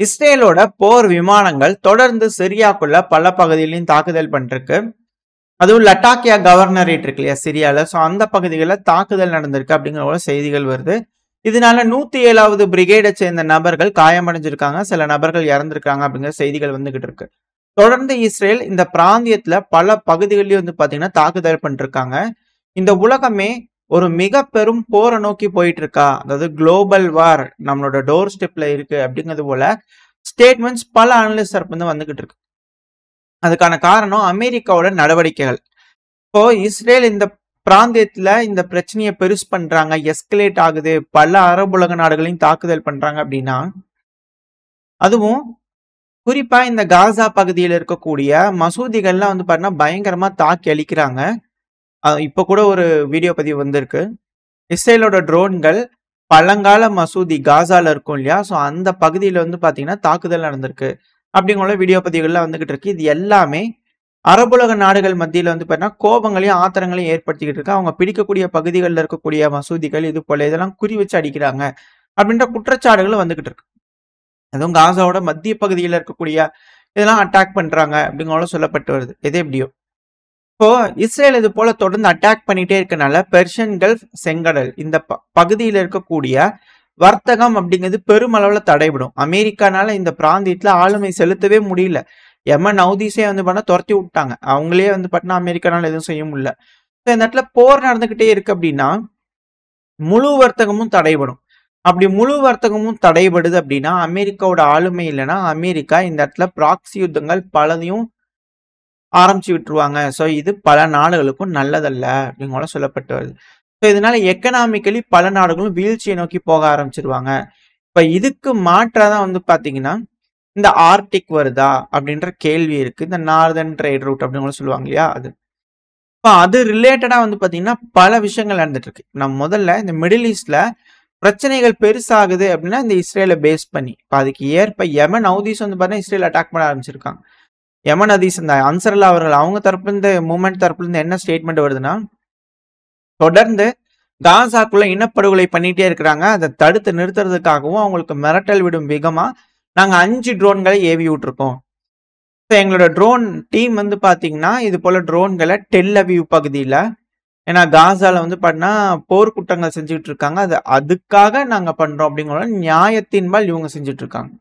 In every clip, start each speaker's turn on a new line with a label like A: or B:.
A: இஸ்ரேலோட போர் விமானங்கள் தொடர்ந்து சிரியாக்குள்ள பல பகுதியிலையும் தாக்குதல் பண்ணிருக்கு. அதுவும் லட்டாக்கியா கவர்னரேட் இருக்கு இல்லையா சிரியால, ஸோ அந்த பகுதிகளில் தாக்குதல் நடந்திருக்கு அப்படிங்கிற ஒரு செய்திகள் வருது. இதனால 107வது பிரிகேடை சேர்ந்த நபர்கள் காயமடைஞ்சிருக்காங்க, சில நபர்கள் இறந்திருக்காங்க அப்படிங்கிற செய்திகள் வந்துகிட்டு இருக்கு. தொடர்ந்து இஸ்ரேல் இந்த பிராந்தியத்துல பல பகுதிகளிலும் வந்து பாத்தீங்கன்னா தாக்குதல் பண்ணிருக்காங்க. இந்த உலகமே ஒரு மிக பெரும் போரை நோக்கி போயிட்டு இருக்கா, அதாவது குளோபல் வார் நம்மளோட டோர் ஸ்டெப்ல இருக்கு அப்படிங்கிறது போல ஸ்டேட்மெண்ட்ஸ் பல அனலிஸ்ட் தரப்பு வந்துகிட்டு இருக்கு. அதுக்கான காரணம் அமெரிக்காவோட நடவடிக்கைகள். இப்போ இஸ்ரேல் இந்த பிராந்தியத்துல இந்த பிரச்சனையை பெருசு பண்றாங்க, எஸ்கலேட் ஆகுது, பல அரபுலக நாடுகளையும் தாக்குதல் பண்றாங்க அப்படின்னா, அதுவும் குறிப்பா இந்த காசா பகுதியில் இருக்கக்கூடிய மசூதிகள்லாம் வந்து பாத்தீங்கன்னா பயங்கரமா தாக்கி அழிக்கிறாங்க. இப்ப கூட ஒரு வீடியோ பதிவு வந்திருக்கு. இஸ்ரேலோட ட்ரோன்கள் பழங்கால மசூதி காசால இருக்கும் இல்லையா, ஸோ அந்த பகுதியில் வந்து பாத்தீங்கன்னா தாக்குதல் நடந்திருக்கு அப்படிங்கிற வீடியோ பதிவுகள்லாம் வந்துகிட்டு இருக்கு. இது எல்லாமே அரபுலக நாடுகள் மத்தியில் வந்து பார்த்தீங்கன்னா கோபங்களையும் ஆத்திரங்களையும் ஏற்படுத்திக்கிட்டு இருக்கு. அவங்க பிடிக்கக்கூடிய பகுதிகளில் இருக்கக்கூடிய மசூதிகள் இது போல இதெல்லாம் குறி வச்சு அடிக்கிறாங்க அப்படின்ற குற்றச்சாட்டுகளும் வந்துகிட்டு இருக்கு. அதுவும் காசாவோட மத்திய பகுதியில் இருக்கக்கூடிய இதெல்லாம் அட்டாக் பண்றாங்க அப்படிங்கிறத சொல்லப்பட்டு வருது. எது எப்படியோ இப்போ இஸ்ரேல் இது போல தொடர்ந்து அட்டாக் பண்ணிட்டே இருக்கனால பெர்ஷியன் கல்ஃப், செங்கடல் இந்த பகுதியில் இருக்கக்கூடிய வர்த்தகம் அப்படிங்கிறது பெருமளவுல தடைபடும். அமெரிக்கானால இந்த பிராந்தியத்துல ஆளுமை செலுத்தவே முடியல. யமன் ஹவுதிஸே வந்து பண்ண துரத்தி விட்டாங்க. அவங்களே வந்து பார்த்தீங்கன்னா அமெரிக்கானால எதுவும் செய்ய முடியல. இந்த இடத்துல போர் நடந்துகிட்டே இருக்கு அப்படின்னா முழு வர்த்தகமும் தடைபடும். அப்படி முழு வர்த்தகமும் தடைபடுது அப்படின்னா அமெரிக்காவோட ஆளுமை இல்லைன்னா அமெரிக்கா இந்த இடத்துல ப்ராக்சி யுத்தங்கள் பலதையும் ஆரம்பிச்சு விட்டுருவாங்க. ஸோ இது பல நாடுகளுக்கும் நல்லதல்ல அப்படிங்கிற சொல்லப்பட்டு வருது. ஸோ இதனால எக்கனாமிக்கலி பல நாடுகளும் வீழ்ச்சியை நோக்கி போக ஆரம்பிச்சிருவாங்க. இப்ப இதுக்கு மாற்றாதான் வந்து பாத்தீங்கன்னா இந்த ஆர்டிக் வருதா அப்படின்ற கேள்வி இருக்கு. இந்த நார்தர்ன் ட்ரேட் ரூட் அப்படின்னு சொல்லுவாங்க இல்லையா, அது இப்போ அது ரிலேட்டடா வந்து பாத்தீங்கன்னா பல விஷயங்கள் நடந்துட்டு இருக்கு. நம்ம முதல்ல இந்த மிடில் ஈஸ்ட்ல பிரச்சனைகள் பெருசாகுது அப்படின்னா இந்த இஸ்ரேலை பேஸ் பண்ணி இப்போ அதுக்கு ஏற்ப யமன் ஹவுதிஸ் வந்து பார்த்தீங்கன்னா இஸ்ரேல் அட்டாக் பண்ண ஆரம்பிச்சிருக்காங்க. யமன் ஹதீஸ் இந்த அன்சரல்லா அவர்கள் அவங்க தரப்புல இருந்து மூமெண்ட் தரப்புல இருந்து என்ன ஸ்டேட்மெண்ட் வருதுன்னா, தொடர்ந்து காசாக்குள்ள இனப்படுகொலை பண்ணிட்டே இருக்கிறாங்க, அதை தடுத்து நிறுத்துறதுக்காகவும் அவங்களுக்கு மிரட்டல் விடும் விதமா நாங்க 5 ட்ரோன்களை ஏவி விட்டுருக்கோம். எங்களோட ட்ரோன் டீம் வந்து பாத்தீங்கன்னா இது போல ட்ரோன்களை டெல் அவீவ் பகுதியில, ஏன்னா காசால வந்து பார்த்தீங்கன்னா போர் குற்றங்கள் செஞ்சுட்டு இருக்காங்க, அதுக்காக நாங்க பண்றோம் அப்படிங்கிற நியாயத்தின்பால் இவங்க செஞ்சுட்டு இருக்காங்க.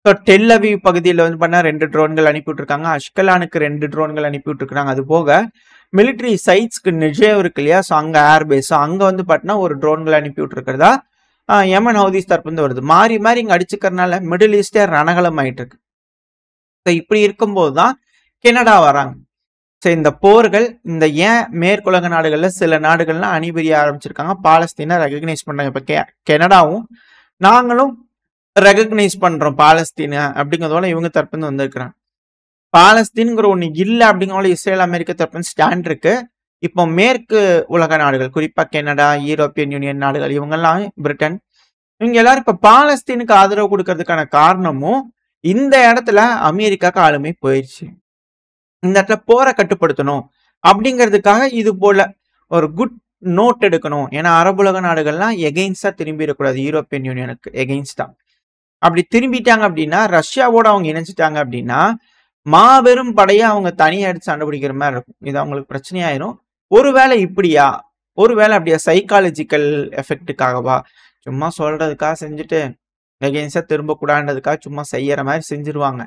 A: ஸோ டெல் அவீவ் பகுதியில் வந்து பண்ணா 2 ட்ரோன்கள் அனுப்பிவிட்டு இருக்காங்க, அஷ்கலானுக்கு 2 ட்ரோன்கள் அனுப்பிவிட்டு இருக்காங்க. அது போக மிலிட்ரி சைட்ஸ்க்கு நிஜேவ் இருக்கு இல்லையா, ஸோ அங்க ஏர்பேஸ், ஸோ அங்க வந்து பார்த்தீங்கன்னா ஒரு ட்ரோன்கள் அனுப்பிவிட்டு இருக்கிறதா யமன் ஹவுதிஸ் தரப்பு வந்து வருது. மாறி மாறி இங்க அடிச்சுக்கிறதுனால மிடில் ஈஸ்டே ரணகலம் ஆயிட்டு இருக்கு. ஸோ இப்படி இருக்கும்போது தான் கெனடா வராங்க. ஸோ இந்த போர்கள் இந்த ஏன் மேற்குலக நாடுகள்ல சில நாடுகள்லாம் அணிபுரிய ஆரம்பிச்சிருக்காங்க, பாலஸ்தீனை ரெகக்னைஸ் பண்றாங்க. இப்போ கெனடாவும் நாங்களும் ரெகக்னைஸ் பண்றோம் பாலஸ்தீனை அப்படிங்கிறதோட இவங்க தரப்புன்னு வந்திருக்கிறாங்க. பாலஸ்தீன்ங்கிற ஒண்ணு இல்லை அப்படிங்கிறத இஸ்ரேல் அமெரிக்க தரப்பு ஸ்டாண்ட் இருக்கு. இப்போ மேற்கு உலக நாடுகள் குறிப்பா கெனடா, யூரோப்பியன் யூனியன் நாடுகள், இவங்கெல்லாம் பிரிட்டன், இவங்க எல்லாரும் இப்ப பாலஸ்தீனுக்கு ஆதரவு கொடுக்கறதுக்கான காரணமும் இந்த இடத்துல அமெரிக்காக்கு ஆளுமை போயிடுச்சு. இந்த இடத்துல போரை கட்டுப்படுத்தணும் அப்படிங்கிறதுக்காக இது போல ஒரு குட் நோட் எடுக்கணும். ஏன்னா அரபுலக நாடுகள்லாம் எகெயின்ஸ்டா திரும்பிடக்கூடாது, யூரோப்பியன் யூனியனுக்கு எகெயின்ஸ்டா. அப்படி திரும்பிட்டாங்க அப்படின்னா ரஷ்யாவோட அவங்க இணைஞ்சிட்டாங்க அப்படின்னா மாபெரும் படையை அவங்க தனியா எடுத்து சண்டை பிடிக்கிற மாதிரி இருக்கும். இது அவங்களுக்கு பிரச்சனையாயிரும். ஒருவேளை இப்படியா, ஒருவேளை அப்படியா சைக்காலஜிக்கல் எஃபெக்டுக்காகவா, சும்மா சொல்றதுக்காக செஞ்சுட்டு எகெயின்ஸ்டா திரும்பக்கூடாதுன்றதுக்காக சும்மா செய்யற மாதிரி செஞ்சிருவாங்க.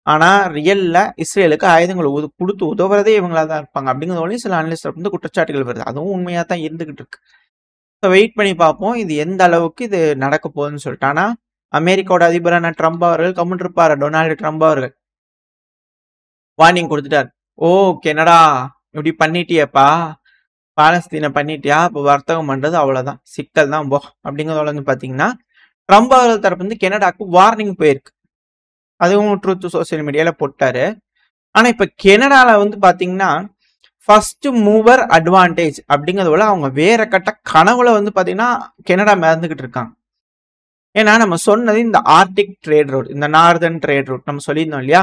A: ஆனா ரியல்ல இஸ்ரேலுக்கு ஆயுதங்களை கொடுத்து உதவுறதே இவங்களா தான் இருப்பாங்க அப்படிங்கிறதோடய சில அனலிஸ்ட் வந்து குற்றச்சாட்டுகள் வருது. அதுவும் உண்மையா தான் இருந்துகிட்டு இருக்கு. வெயிட் பண்ணி பார்ப்போம் இது எந்த அளவுக்கு இது நடக்க போகுதுன்னு சொல்லிட்டு. ஆனா அமெரிக்காவோட அதிபரான ட்ரம்ப் அவர்கள் கம்முன்னு இருப்பாரு, டொனால்டு ட்ரம்ப் அவர்கள் வார்னிங் கொடுத்துட்டார். ஓ கெனடா இப்படி பண்ணிட்டியப்பா, பாலஸ்தீனை பண்ணிட்டியா, இப்போ வர்த்தகம் பண்றது அவ்வளவுதான், சிக்கல் தான் போ அப்படிங்கிறதோட வந்து பாத்தீங்கன்னா ட்ரம்ப் அவர்கள் தரப்பு வந்து கெனடாக்கு வார்னிங் போயிருக்கு. அதுவும் ட்ரூத் சோசியல் மீடியால போட்டாரு. ஆனா இப்ப கெனடால வந்து பாத்தீங்கன்னா ஃபர்ஸ்ட் மூவர் அட்வான்டேஜ் அப்படிங்கிறத அவங்க வேற கட்ட கனவுல வந்து பாத்தீங்கன்னா கெனடா மிதந்துகிட்டு இருக்காங்க. ஏன்னா நம்ம சொன்னது இந்த ஆர்டிக் ட்ரேட் ரூட், இந்த நார்தர்ன் ட்ரேட் ரூட் நம்ம சொல்லியிருந்தோம் இல்லையா.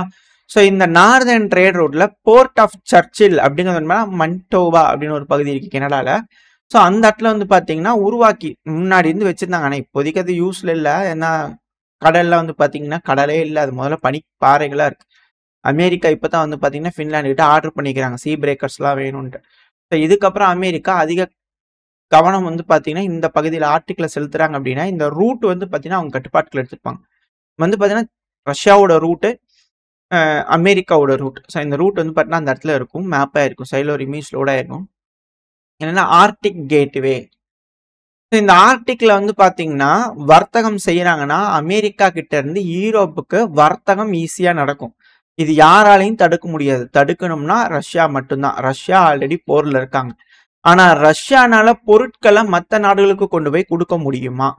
A: ஸோ இந்த நார்தர்ன் ட்ரேட் ரூட்ல போர்ட் ஆஃப் சர்ச்சில் அப்படிங்கிறது மன்டோவா அப்படின்னு ஒரு பகுதி இருக்கு கெனடால. ஸோ அந்த இடத்துல வந்து பாத்தீங்கன்னா உருவாக்கி முன்னாடி இருந்து வச்சிருந்தாங்க. ஆனா இப்போதைக்கு அது யூஸ்ல இல்லை, ஏன்னா கடல்ல வந்து பாத்தீங்கன்னா கடலே இல்ல. அது முதல்ல பனிப்பாறைகளா இருக்கு. அமெரிக்கா இப்பதான் வந்து பாத்தீங்கன்னா ஃபின்லாந்து கிட்ட ஆர்டர் பண்ணிக்கிறாங்க சீ பிரேக்கர்ஸ்லாம் வேணும்ன்ட்டு. ஸோ இதுக்கப்புறம் அமெரிக்கா அதிக கவனம் வந்து பாத்தீங்கன்னா இந்த பகுதியில் ஆர்டிக்ல செலுத்துறாங்க அப்படின்னா இந்த ரூட் வந்து பாத்தீங்கன்னா அவங்க கட்டுப்பாட்டுக்குள்ள எடுத்துப்பாங்க. வந்து பாத்தீங்கன்னா ரஷ்யாவோட ரூட்டு, அமெரிக்காவோட ரூட். ஸோ இந்த ரூட் வந்து பாத்தீங்கன்னா அந்த இடத்துல இருக்கும். மேப்பா இருக்கும். சைடில் ஒரு இமேஜ் லோட் ஆயிருக்கும். என்னன்னா ஆர்டிக் கேட்வே. இந்த ஆர்டிக்ல வந்து பாத்தீங்கன்னா வர்த்தகம் செய்யறாங்கன்னா அமெரிக்கா கிட்ட இருந்து யூரோப்புக்கு வர்த்தகம் ஈஸியா நடக்கும். இது யாராலையும் தடுக்க முடியாது. தடுக்கணும்னா ரஷ்யா மட்டும்தான். ரஷ்யா ஆல்ரெடி போர்ல இருக்காங்க. ஆனா ரஷ்யானால பொருட்களை மத்த நாடுகளுக்கு கொண்டு போய் கொடுக்க முடியுமா?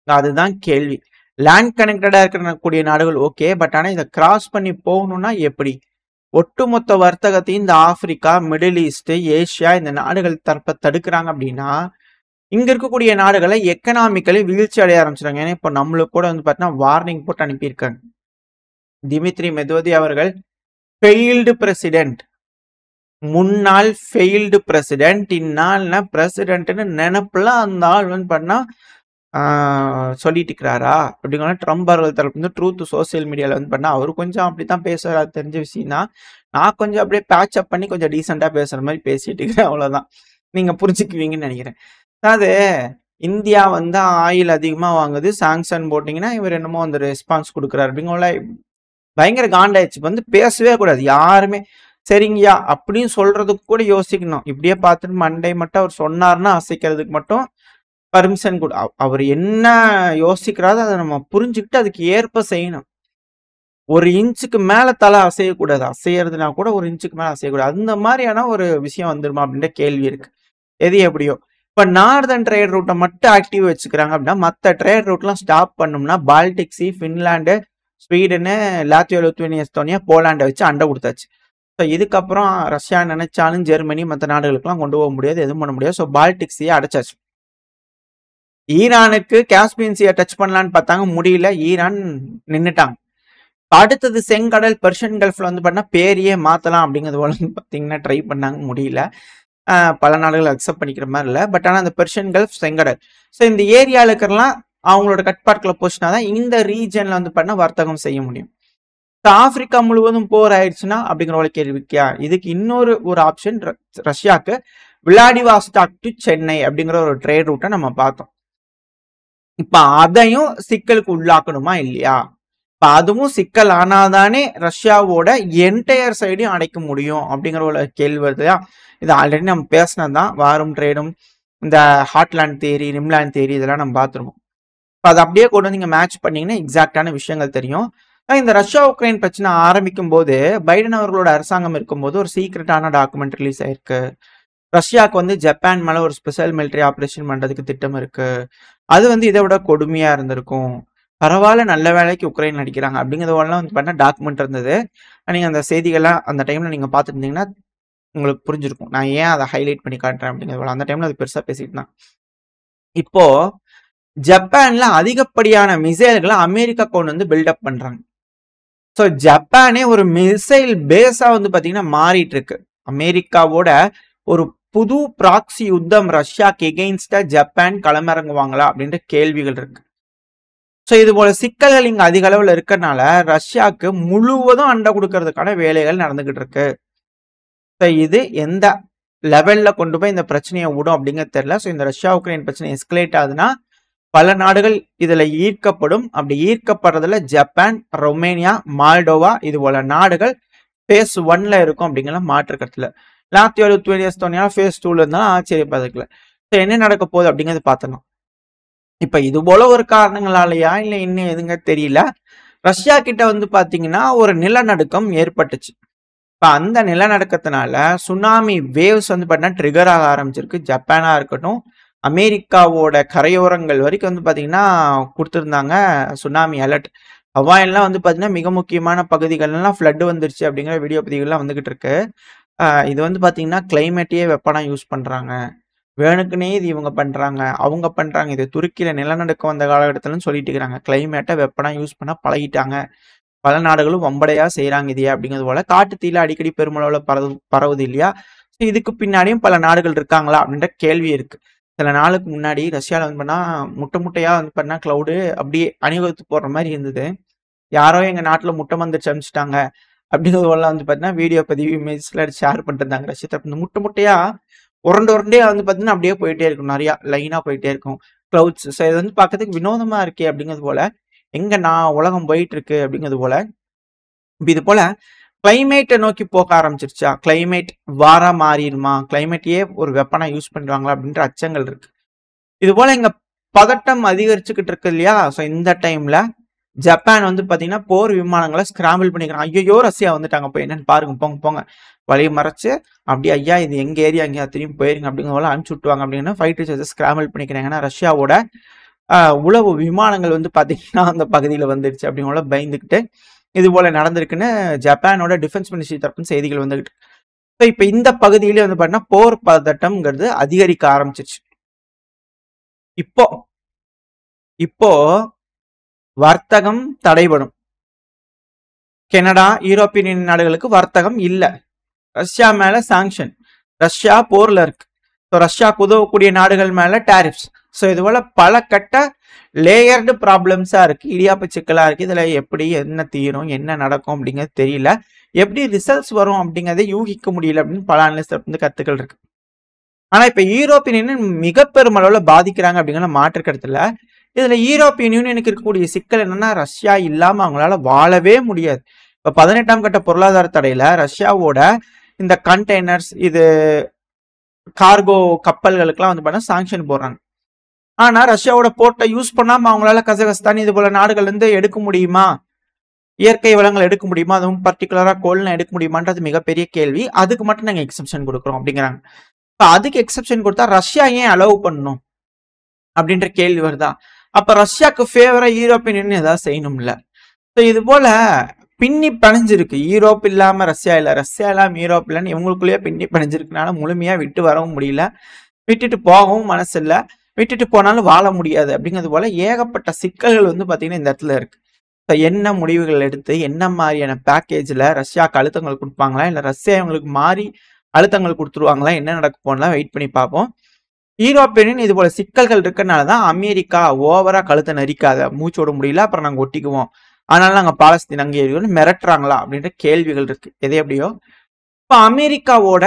A: அதுதான் கேள்வி. லேண்ட் கனெக்டடா இருக்கக்கூடிய நாடுகள் ஓகே. பட் ஆனா இதை கிராஸ் பண்ணி போகணும்னா எப்படி? ஒட்டுமொத்த வர்த்தகத்தையும் இந்த ஆப்பிரிக்கா, மிடில் ஈஸ்ட், ஏசியா இந்த நாடுகள் தடுக்கிறாங்க அப்படின்னா இங்க இருக்கக்கூடிய நாடுகளை எக்கனாமிக்கலி வீழ்ச்சி அடைய ஆரம்பிச்சிருக்காங்க. ஏன்னா இப்போ நம்மளுக்கு கூட வந்து பார்த்தீங்கன்னா வார்னிங் போட்டு அனுப்பியிருக்காங்க. திமித்ரி மெத்வதி அவர்கள் ஃபெயில்டு பிரசிடென்ட், முன்னாள் ஃபெயில்டு பிரசிடென்ட், இந்நாள்னா பிரசிடென்ட்னு நினைப்புல அந்த ஆள் வந்து பண்ணா சொல்லிட்டு இருக்கிறாரா அப்படிங்கிற ட்ரம்ப் அவர்கள் தரப்பு வந்து ட்ரூத் சோசியல் மீடியாவில் வந்து பண்ணா அவர் கொஞ்சம் அப்படித்தான் பேசுறாரு. தெரிஞ்ச விஷயம் தான். நான் கொஞ்சம் அப்படியே பேட்ச் அப் பண்ணி கொஞ்சம் டீசெண்டா பேசுற மாதிரி பேசிட்டு இருக்கிறேன். அவ்வளவுதான். நீங்க புரிஞ்சுக்குவீங்கன்னு நினைக்கிறேன். அதாவது இந்தியா வந்து ஆயில் அதிகமா வாங்குது, சாங்ஷன் போட்டீங்கன்னா இவர் என்னமோ அந்த ரெஸ்பான்ஸ் கொடுக்குறாரு அப்படிங்கிற பயங்கர காண்டாயிடுச்சு. வந்து பேசவே கூடாது யாருமே. சரிங்கய்யா அப்படின்னு சொல்றதுக்கு கூட யோசிக்கணும். இப்படியே பார்த்துட்டு மண்டை மட்டும் அவர் சொன்னார்னா அசைக்கிறதுக்கு மட்டும் பர்மிஷன் கொடு. அவர் என்ன யோசிக்கிறாரோ அதை நம்ம புரிஞ்சுக்கிட்டு அதுக்கு ஏற்ப செய்யணும். ஒரு இன்ச்சுக்கு மேல தலை அசையக்கூடாது. அசையறதுனா கூட ஒரு இன்ச்சுக்கு மேல அசையக்கூடாது. அந்த மாதிரியான ஒரு விஷயம் வந்துருமா அப்படின்ற கேள்வி இருக்கு. எது எப்படியோ இப்போ நார்தன் ட்ரேட் ரூட்டை மட்டும் ஆக்டிவ் வச்சுக்கிறாங்க அப்படின்னா மற்ற ட்ரேட் ரூட்லாம் ஸ்டாப் பண்ணோம்னா Baltic sea, Finland, Sweden, Latvia, Lithuania, Estonia, போலாண்டை வச்சு அண்டை கொடுத்தாச்சு. ஸோ இதுக்கப்புறம் ரஷ்யா நினைச்சாலும் ஜெர்மனி மற்ற நாடுகளுக்குலாம் கொண்டு போக முடியாது, எதுவும் பண்ண முடியாது. ஸோ பால்டிக் சியை அடைச்சாச்சு. ஈரானுக்கு காஸ்பியன் சியை டச் பண்ணலான்னு பார்த்தாங்க, முடியல. ஈரான் நின்றுட்டாங்க. அடுத்தது செங்கடல், பெர்ஷியன் கல்ஃப்ல வந்து பண்ணா பேரையே மாத்தலாம் அப்படிங்கிறது போல பார்த்தீங்கன்னா ட்ரை பண்ணாங்க, முடியல. பல நாடுகள் அக்செப்ட் பண்ணிக்கிற மாதிரி இல்லை. பட் ஆனால் அந்த பெர்ஷியன் கல்ஃப், செங்கடல், ஸோ இந்த ஏரியாவில் இருக்கிறலாம் அவங்களோட கட்பாட்டில் போச்சுனா தான் இந்த ரீஜன்ல வந்து பண்ண வர்த்தகம் செய்ய முடியும். ஆப்பிரிக்கா முழுவதும் போர் ஆயிடுச்சுன்னா அப்படிங்கிற ஒரு கேள்விக்கா இதுக்கு இன்னொரு ஆப்ஷன் ரஷ்யாவுக்கு விளாடிவாஸ்டாக் டு சென்னை அப்படிங்கிற ஒரு ட்ரேட் ரூட்டை நம்ம பார்த்தோம். இப்ப அதையும் சிக்கலுக்கு உள்ளாக்கணுமா இல்லையா? இப்ப அதுவும் சிக்கல் ஆனாதானே ரஷ்யாவோட என்டையர் சைடையும் அடைக்க முடியும் அப்படிங்கிற ஒரு கேள்வி வருதுயா. இது ஆல்ரெடி நம்ம பேசினதுதான். வாரும் ட்ரேடும், இந்த ஹாட்லேண்ட் தியரி, ரிம்லேண்ட் தியரி இதெல்லாம் நம்ம பார்த்துருவோம். இப்போ அதை அப்படியே கொண்டு வந்து இங்கே மேட்ச் பண்ணிங்கன்னா எக்ஸாக்டான விஷயங்கள் தெரியும். இந்த ரஷ்யா உக்ரைன் பிரச்சனை ஆரம்பிக்கும் போது பைடன் அவர்களோட அரசாங்கம் இருக்கும்போது ஒரு சீக்ரெட்டான டாக்குமெண்ட் ரிலீஸ் ஆயிருக்கு. ரஷ்யாவுக்கு வந்து ஜப்பான் மேலே ஒரு ஸ்பெஷல் மிலிட்டரி ஆப்ரேஷன் பண்ணுறதுக்கு திட்டம் இருக்கு. அது வந்து இதை விட கொடுமையாக இருந்திருக்கும். பரவாயில்ல, நல்ல வேலைக்கு உக்ரைன் நடிக்கிறாங்க அப்படிங்கிறதெல்லாம் வந்து பார்த்தா டாக்குமெண்ட் இருந்தது. நீங்கள் அந்த செய்திகள்லாம் அந்த டைமில் நீங்கள் பார்த்துருந்தீங்கன்னா உங்களுக்கு புரிஞ்சிருக்கும். நான் ஏன் அதை ஹைலைட் பண்ணி காட்டுறேன் அப்படிங்கிறது. அந்த டைமில் அது பெருசாக பேசிட்டு தான். இப்போ ஜப்பான்ல அதிகப்படியான மிசைல்களை அமெரிக்கா கொண்டு வந்து பில்டப் பண்றாங்க. ஸோ ஜப்பானே ஒரு மிசைல் பேஸா வந்து பார்த்தீங்கன்னா மாறிட்டு இருக்கு. அமெரிக்காவோட ஒரு புது ப்ராக்சி யுத்தம் ரஷ்யாக்கு எகெயின்ஸ்டா ஜப்பான் களமிறங்குவாங்களா அப்படின்ற கேள்விகள் இருக்கு. ஸோ இது போல சிக்கல்கள் இங்க அதிக அளவில் இருக்கிறதுனால ரஷ்யாவுக்கு முழுவதும் அண்டை கொடுக்கறதுக்கான வேலைகள் நடந்துகிட்டு இருக்கு. ஸோ இது எந்த லெவல்ல கொண்டு போய் இந்த பிரச்சனையை விடும் அப்படிங்கிறது தெரியல. ஸோ இந்த ரஷ்யா உக்ரைன் பிரச்சனை எஸ்கலேட் ஆகுதுன்னா பல நாடுகள் இதுல ஈர்க்கப்படும். அப்படி ஈர்க்கப்படுறதுல ஜப்பான், ரொமேனியா, மால்டோவா இது போல நாடுகள் ஃபேஸ் 1ல இருக்கும் அப்படிங்கிற மாற்றுக்கத்துல. லாத்வியா, லித்துவேனியா, எஸ்தோனியா ஃபேஸ் 2ல இருந்தாலும் ஆச்சரியப்படுறதுல. என்ன நடக்க போகுது அப்படிங்கிறது பார்த்தணும். இப்ப இது போல ஒரு காரணங்களாலயா இல்ல இன்னும் எதுங்க தெரியல, ரஷ்யா கிட்ட வந்து பாத்தீங்கன்னா ஒரு நிலநடுக்கம் ஏற்பட்டுச்சு. இப்ப அந்த நிலநடுக்கத்தினால சுனாமி வேவ்ஸ் வந்து பார்த்தீங்கன்னா ட்ரிகர் ஆக ஆரம்பிச்சிருக்கு. ஜப்பானா இருக்கட்டும், அமெரிக்காவோட கரையோரங்கள் வரைக்கும் வந்து பார்த்தீங்கன்னா கொடுத்துருந்தாங்க சுனாமி அலர்ட். ஹவாயிலாம் வந்து பார்த்தீங்கன்னா மிக முக்கியமான பகுதிகள்லாம் ஃப்ளட் வந்துருச்சு அப்படிங்கிற வீடியோ பதிவுகள்லாம் வந்துகிட்டு இருக்கு. இது வந்து பார்த்தீங்கன்னா கிளைமேட்டையே வெப்பனா யூஸ் பண்ணுறாங்க. வேணுக்குனே இது இவங்க பண்ணுறாங்க, அவங்க பண்ணுறாங்க. இது துருக்கியில் நிலநடுக்கம் வந்த காலகட்டத்தில்னு சொல்லிட்டு இருக்கிறாங்க. கிளைமேட்டை வெப்பனா யூஸ் பண்ண பழகிட்டாங்க. பல நாடுகளும் வம்படையா செய்கிறாங்க இதையா அப்படிங்கிறது போல. காட்டுத்தீல அடிக்கடி பெருமளவில் பரவுது இல்லையா? இதுக்கு பின்னாடியும் பல நாடுகள் இருக்காங்களா அப்படின்ற கேள்வி இருக்கு. சில நாளுக்கு முன்னாடி ரஷ்யால வந்து பண்ணா முட்டையா வந்து பண்ணா கிளவுடு அப்படியே அணிவகுத்து போடுற மாதிரி இருந்தது. யாரோ எங்க நாட்டுல முட்டை வந்துருச்சு அனுப்பிச்சுட்டாங்க அப்படிங்கிறதெல்லாம் வந்து பார்த்தீங்கன்னா வீடியோ பதிவு இமேஜ்ல ஷேர் பண்ணிட்டு இருந்தாங்க. ரஷ்யா தரப்பு இந்த முட்டையா உருண்டையா வந்து பார்த்தீங்கன்னா அப்படியே போயிட்டே இருக்கும். நிறையா லைனா போயிட்டே இருக்கும் கிளவுட்ஸ். ஸோ இது வந்து பார்க்கறதுக்கு வினோதமா இருக்கே அப்படிங்கிறது போல எங்க நான் உலகம் போயிட்டு இருக்கு அப்படிங்கிறது போல இது போல கிளைமேட்டை நோக்கி போக ஆரம்பிச்சிருச்சா, கிளைமேட் வாரா மாறிடுமா, கிளைமேட்டையே ஒரு வெப்பனா யூஸ் பண்ணுவாங்களா அப்படின்ற அச்சங்கள் இருக்கு. இது போல இங்க பதட்டம் அதிகரிச்சுக்கிட்டு இருக்கு இல்லையா. ஸோ இந்த டைம்ல ஜப்பான் வந்து பாத்தீங்கன்னா போர் விமானங்களை ஸ்கிராம்பிள் பண்ணிக்கிறாங்க. ஐயோ ரஷ்யா வந்துட்டாங்க, போய் என்னன்னு பாருங்க, போங்க போங்க, வழியை மறைச்சு அப்படியே ஐயா இது எங்க ஏரியா அங்கே திரும்பி போயிருங்க அப்படிங்கிறவங்கள அனுப்பிச்சு விட்டுவாங்க அப்படின்னு ஃபைட்டர் ஜெட்ஸ் ஸ்கிராம்பிள் பண்ணிக்கிறாங்க. ஏன்னா ரஷ்யாவோட உளவு விமானங்கள் வந்து பாத்தீங்கன்னா அந்த பகுதியில வந்துடுச்சு அப்படிங்கிற பயந்துக்கிட்டு இது போல நடந்திருக்குன்னு ஜப்பானோட டிஃபென்ஸ் மினிஸ்ட்ரி தரப்புன்னு செய்திகள் வந்துகிட்டு. ஸோ இப்போ இந்த பகுதியிலே வந்து பார்த்தீங்கன்னா போர் பதட்டம்ங்கிறது அதிகரிக்க ஆரம்பிச்சிருச்சு. இப்போ இப்போ வர்த்தகம் தடைபடும். கனடா, யூரோப்பியன் நாடுகளுக்கு வர்த்தகம் இல்லை. ரஷ்யா மேல சாங்ஷன். ரஷ்யா போர்ல இருக்கு. ஸோ ரஷ்யாவுக்கு உதவக்கூடிய நாடுகள் மேல டேரிஃப்ஸ். ஸோ இது போல பல கட்ட லேயர்டு ப்ராப்ளம்ஸா இருக்கு, இடியாப்ப சிக்கலா இருக்கு. இதுல எப்படி என்ன தீரும், என்ன நடக்கும் அப்படிங்கிறது தெரியல, எப்படி ரிசல்ட்ஸ் வரும் அப்படிங்கிறத யூகிக்க முடியல அப்படின்னு பல அனலிஸ்ட் வந்து கருத்துக்கள் இருக்கு. ஆனா இப்ப யூரோப்பியன் யூனியன் மிக பெருமளவுல பாதிக்கிறாங்க அப்படிங்கிற மாற்று கருத்துல. இதுல யூரோப்பியன் யூனியனுக்கு இருக்கக்கூடிய சிக்கல் என்னன்னா ரஷ்யா இல்லாம அவங்களால வாழவே முடியாது. இப்ப 18ஆம் கட்ட பொருளாதார தடையில ரஷ்யாவோட இந்த கண்டெய்னர்ஸ், இது கார்கோ கப்பல்களுக்கெல்லாம் வந்து பார்த்தா சாங்ஷன் போடுறாங்க. ஆனா ரஷ்யாவோட போர்ட்டை யூஸ் பண்ணாம அவங்களால கசகஸ்தான் இது போல நாடுகள் இருந்து எடுக்க முடியுமா, இயற்கை வளங்கள் எடுக்க முடியுமா, அதுவும் பர்டிகுலரா கோல்னா எடுக்க முடியுமான்றது மிகப்பெரிய கேள்வி. அதுக்கு மட்டும் நாங்க எக்ஸப்ஷன் கொடுக்குறோம் அப்படிங்கிறாங்க. இப்ப அதுக்கு எக்ஸப்ஷன் கொடுத்தா ரஷ்யா ஏன் அலோவ் பண்ணணும் அப்படின்ற கேள்வி வருதா. அப்ப ரஷ்யாவுக்கு ஃபேவரா யூரோப்பியன் யூனியன் ஏதாவது செய்யணும்ல. ஸோ இது போல பின்னி பணிஞ்சிருக்கு. யூரோப் இல்லாம ரஷ்யா இல்லை, ரஷ்யா இல்லாம யூரோப் இல்லைன்னு இவங்களுக்குள்ளேயே பின்னி பணிஞ்சிருக்குனால முழுமையா விட்டு வரவும் முடியல, விட்டுட்டு போகவும் மனசு இல்லை, விட்டுட்டு போனாலும் வாழ முடியாது அப்படிங்கிறது போல ஏகப்பட்ட சிக்கல்கள் வந்து பாத்தீங்கன்னா இந்த இடத்துல இருக்கு. என்ன முடிவுகள் எடுத்து என்ன மாதிரியான பேக்கேஜ்ல ரஷ்யாவுக்கு அழுத்தங்கள் கொடுப்பாங்களா, இல்ல ரஷ்யா இவங்களுக்கு மாறி அழுத்தங்கள் கொடுத்துருவாங்களா, என்ன நடக்க போனா வெயிட் பண்ணி பார்ப்போம். யூரோப்பியன் இது போல சிக்கல்கள் இருக்கனாலதான் அமெரிக்கா ஓவரா கழுத்தை நரிக்காத, மூச்சு விட முடியல, அப்புறம் நாங்க ஒட்டிக்குவோம், அதனால நாங்க பாலஸ்தீன் அங்கே மிரட்டுறாங்களா அப்படின்ற கேள்விகள் இருக்கு. எது எப்படியோ இப்போ அமெரிக்காவோட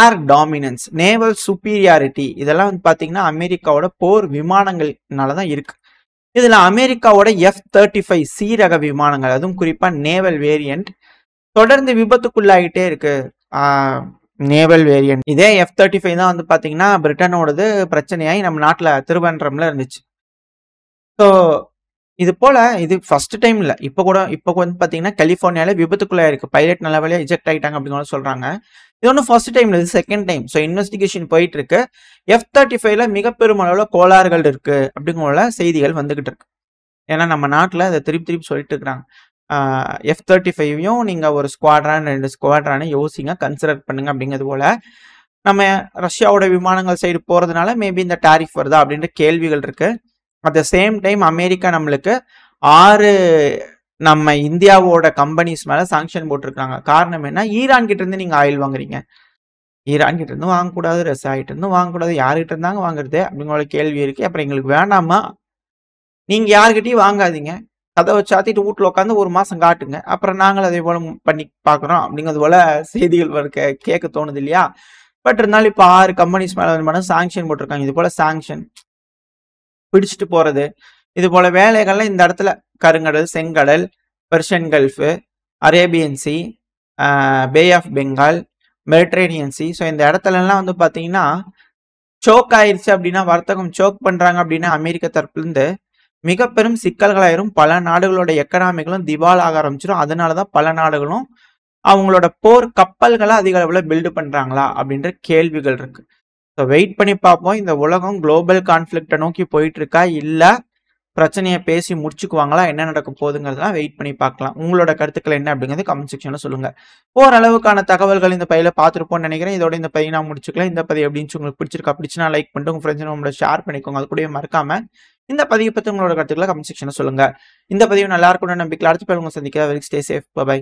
A: ஏர் டாமினன்ஸ், நேவல் சுப்பீரியாரிட்டி, இதெல்லாம் வந்து பாத்தீங்கன்னா அமெரிக்காவோட போர் விமானங்கள்னாலதான் இருக்கு. இதுல அமெரிக்காவோட F-35C ரக விமானங்கள், அதுவும் குறிப்பா நேவல் வேரியன்ட் தொடர்ந்து விபத்துக்குள்ளாகிட்டே இருக்கு. நேவல் வேரியன்ட் இதே F-35 தான் வந்து பாத்தீங்கன்னா பிரிட்டனோடது பிரச்சனையாகி நம்ம நாட்டுல திருவனந்தபுரம்ல இருந்துச்சு. ஸோ இது போல இது ஃபர்ஸ்ட் டைம் இல்லை, இப்போ வந்து பாத்தீங்கன்னா கலிபோர்னியால விபத்துக்குள்ள இருக்கு, பைலட் நல்ல வேலையா எஜெக்ட் ஆயிட்டாங்க அப்படின்னு சொல்றாங்க. இது ஒன்றும் ஃபர்ஸ்ட் டைம் இல்லை, இது செகண்ட் டைம். ஸோ இன்வெஸ்டிகேஷன் போயிட்டு இருக்கு. F-35ல மிக பெருமளவுல கோளாறுகள் இருக்கு அப்படிங்கிற செய்திகள் வந்துகிட்டு இருக்கு. ஏன்னா நம்ம நாட்டில் அதை திருப்பி சொல்லிட்டு இருக்கிறாங்க. F-35யும் நீங்க ஒரு ஸ்குவாட்ரான் 2 ஸ்குவாட்ரானை யோசிங்க, கன்சிடர் பண்ணுங்க அப்படிங்கிறது போல நம்ம ரஷ்யாவோட விமானங்கள் சைடு போறதுனால மேபி இந்த டாரிஃப் வருதா அப்படின்ற கேள்விகள் இருக்கு. At the same time America நம்மளுக்கு 6 நம்ம இந்தியாவோட கம்பெனிஸ் மேல சாங்ஷன் போட்டிருக்காங்க. காரணம் என்ன, ஈரான் கிட்ட இருந்து நீங்க ஆயில் வாங்குறீங்க, ஈரான் கிட்ட இருந்து வாங்கக்கூடாது, ரஷ்யா கிட்ட இருந்து வாங்கக்கூடாது, யாருகிட்ட இருந்தாங்க வாங்குறது அப்படிங்கிற கேள்வி இருக்கு. அப்புறம் எங்களுக்கு வேண்டாமா, நீங்க யாருக்கிட்டையும் வாங்காதீங்க, கதவை சாத்திட்டு வீட்டுல உட்காந்து 1 மாசம் காட்டுங்க, அப்புறம் நாங்களும் அதே போல பண்ணி பாக்குறோம் அப்படிங்கிறது போல செய்திகள் கேட்க தோணுது இல்லையா. பட் இருந்தாலும் இப்ப 6 கம்பெனிஸ் மேல சாங்ஷன் போட்டிருக்காங்க. இது போல சாங்ஷன் பிடிச்சிட்டு போறது, இது போல வேலைகள்லாம் இந்த இடத்துல கருங்கடல், செங்கடல், Persian gulf, Arabian sea, bay of Bengal, Mediterranean sea. So இந்த இடத்துல எல்லாம் வந்து பாத்தீங்கன்னா சோக் ஆயிடுச்சு அப்படின்னா, வர்த்தகம் சோக் பண்றாங்க அப்படின்னா அமெரிக்க தரப்புல இருந்து மிக பெரும் சிக்கல்களாயிரும். பல நாடுகளோட எக்கனாமிகளும் திவாலாக ஆரம்பிச்சிடும். அதனாலதான் பல நாடுகளும் அவங்களோட போர் கப்பல்களை அதிக அளவுல பில்டு பண்றாங்களா அப்படின்ற கேள்விகள் இருக்கு. ஸோ வெயிட் பண்ணி பார்ப்போம். இந்த உலகம் குளோபல் கான்ஃபிளிக்டை நோக்கி போயிட்டு இருக்கா, இல்ல பிரச்சனையை பேசி முடிச்சுக்குவாங்களா, என்ன நடக்க போகுதுங்கிறதுலாம் வெயிட் பண்ணி பார்க்கலாம். உங்களோட கருத்துக்கள் என்ன அப்படிங்கிறது கமெண்ட் செக்ஷன்ல சொல்லுங்க. ஓரளவுக்கான தகவல்கள் இந்த பையில பார்த்துருப்போம்னு நினைக்கிறேன். இதோட இந்த பையன் நான் முடிச்சுக்கலாம். இந்த பதிவு எப்படின்னு உங்களுக்கு பிடிச்சிருக்கா, பிடிச்சுனா லைக் பண்ணிட்டு உங்க ஃப்ரெண்ட்ஸ் நம்மளோட ஷேர் பண்ணிக்கோங்க. அது கூட மறக்காம இந்த பதிவை பத்தி உங்களோட கருத்துக்களை கமெண்ட் செக்ஷன்ல சொல்லுங்க. இந்த பதிவு நல்லா இருக்கும்னு நம்பிக்கை. அடுத்த பதிவு உங்க சந்திக்க. Stay safe. பை.